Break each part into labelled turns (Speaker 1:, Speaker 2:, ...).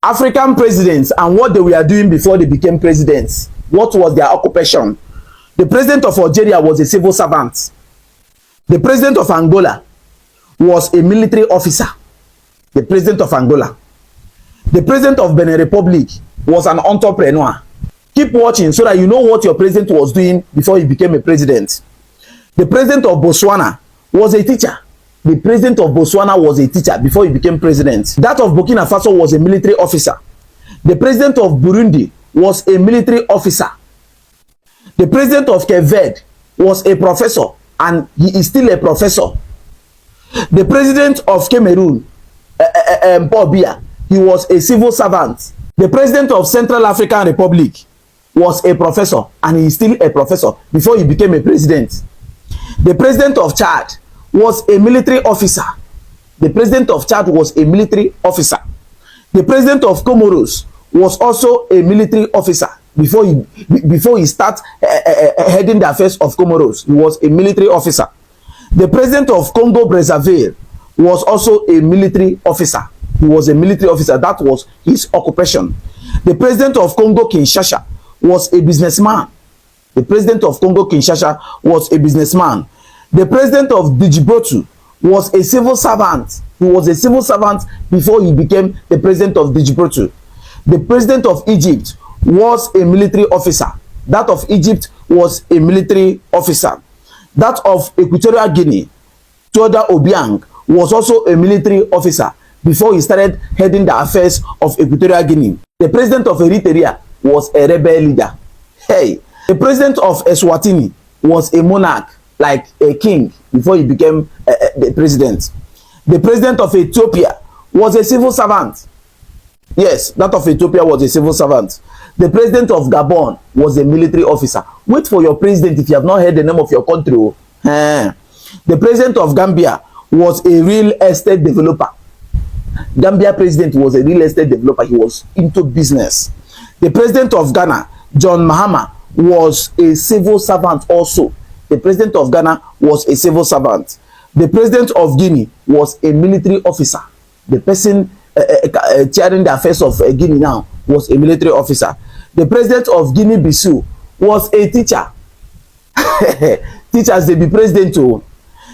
Speaker 1: African presidents and what they were doing before they became presidents. What was their occupation? The president of Algeria was a civil servant. The president of Angola was a military officer. The president of Angola. The president of Benin Republic was an entrepreneur. Keep watching so that you know what your president was doing before he became a president. The president of Botswana was a teacher. The president of Botswana was a teacher before he became president. That of Burkina Faso was a military officer. The president of Burundi was a military officer. The president of Cape Verde was a professor, and he is still a professor. The president of Cameroon, Paul Biya, he was a civil servant. The president of Central African Republic was a professor, and he is still a professor before he became a president. The president of Chad was a military officer. The president of Chad was a military officer. The president of Comoros was also a military officer before he started heading the affairs of Comoros. He was a military officer. The president of Congo Brazzaville was also a military officer. He was a military officer. That was his occupation. The president of Congo Kinshasa was a businessman. The president of Congo Kinshasa was a businessman. The president of Djibouti was a civil servant. He was a civil servant before he became the president of Djibouti. The president of Egypt was a military officer. That of Egypt was a military officer. That of Equatorial Guinea, Teodor Obiang, was also a military officer before he started heading the affairs of Equatorial Guinea. The president of Eritrea was a rebel leader. Hey, the president of Eswatini was a monarch, like a king, before he became the president. The president of Ethiopia was a civil servant. Yes, that of Ethiopia was a civil servant. The president of Gabon was a military officer. Wait for your president if you have not heard the name of your country. The president of Gambia was a real estate developer. Gambia president was a real estate developer. He was into business. The president of Ghana, John Mahama, was a civil servant also. The president of Ghana was a civil servant. The president of Guinea was a military officer. The person chairing the affairs of Guinea now was a military officer. The president of Guinea-Bissau was a teacher. Teachers, they be president too.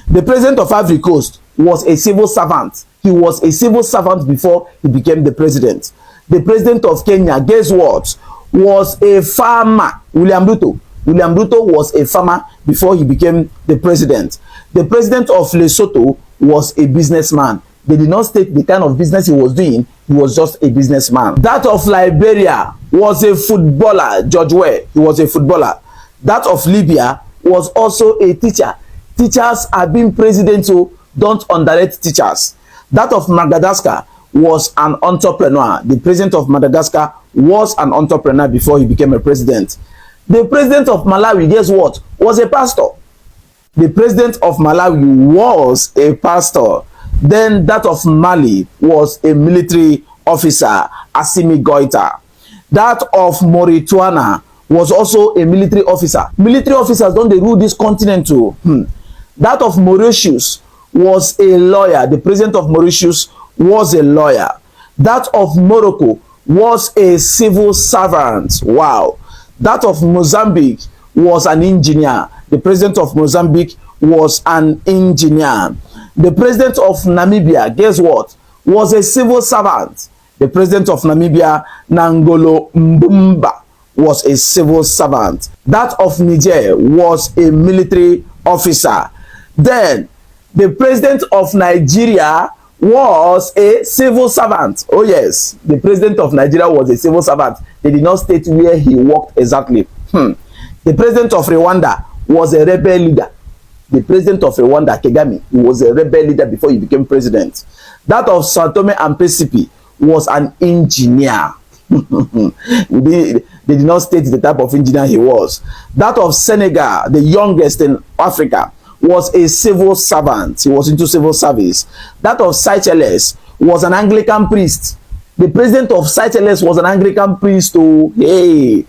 Speaker 1: The president of Ivory Coast was a civil servant. He was a civil servant before he became the president. The president of Kenya, guess what? Was a farmer. William Ruto. William Ruto was a farmer before he became the president. The president of Lesotho was a businessman. They did not state the kind of business he was doing. He was just a businessman. That of Liberia was a footballer, George Weah. He was a footballer. That of Libya was also a teacher. Teachers are being president, so don't underrate teachers. That of Madagascar was an entrepreneur. The president of Madagascar was an entrepreneur before he became a president. The president of Malawi, guess what? Was a pastor. The president of Malawi was a pastor. Then that of Mali was a military officer, Assimi Goita. That of Mauritania was also a military officer. Military officers don't they rule this continent too. That of Mauritius was a lawyer. The president of Mauritius was a lawyer. That of Morocco was a civil servant. Wow. That of Mozambique was an engineer. The president of Mozambique was an engineer. The president of Namibia, guess what? Was a civil servant. The president of Namibia, Nangolo Mbumba, was a civil servant. That of Niger was a military officer. Then, the president of Nigeria was a civil servant. Oh yes, the president of Nigeria was a civil servant. They did not state where he worked exactly. The president of Rwanda was a rebel leader. The president of Rwanda, Kagame, he was a rebel leader before he became president. That of Sao Tome and Principe was an engineer. They did not state the type of engineer he was. That of Senegal, the youngest in Africa, was a civil servant. He was into civil service. That of Seychelles was an Anglican priest. The president of Seychelles was an Anglican priest. Oh, hey.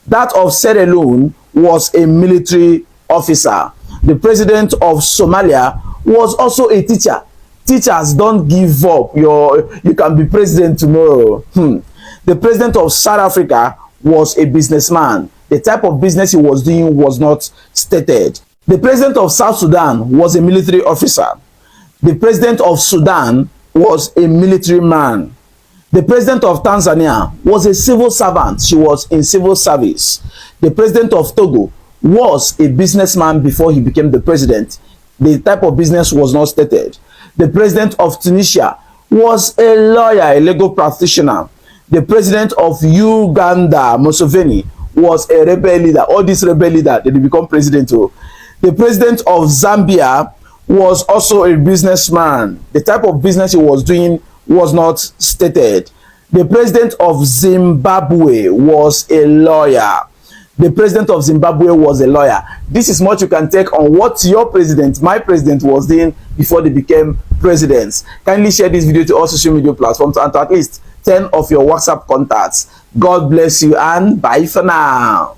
Speaker 1: That of Sierra Leone was a military officer. The president of Somalia was also a teacher. Teachers, don't give up. You can be president tomorrow. The president of South Africa was a businessman. The type of business he was doing was not stated. The president of South Sudan was a military officer. The president of Sudan was a military man. The president of Tanzania was a civil servant. She was in civil service. The president of Togo was a businessman before he became the president. The type of business was not stated. The president of Tunisia was a lawyer, a legal practitioner. The president of Uganda, Museveni, was a rebel leader. All these rebel leaders, they become president too. The president of Zambia was also a businessman. The type of business he was doing was not stated. The president of Zimbabwe was a lawyer. The president of Zimbabwe was a lawyer. This is much you can take on what your president, my president, was doing before they became presidents. Kindly share this video to all social media platforms and to at least 10 of your WhatsApp contacts. God bless you and bye for now.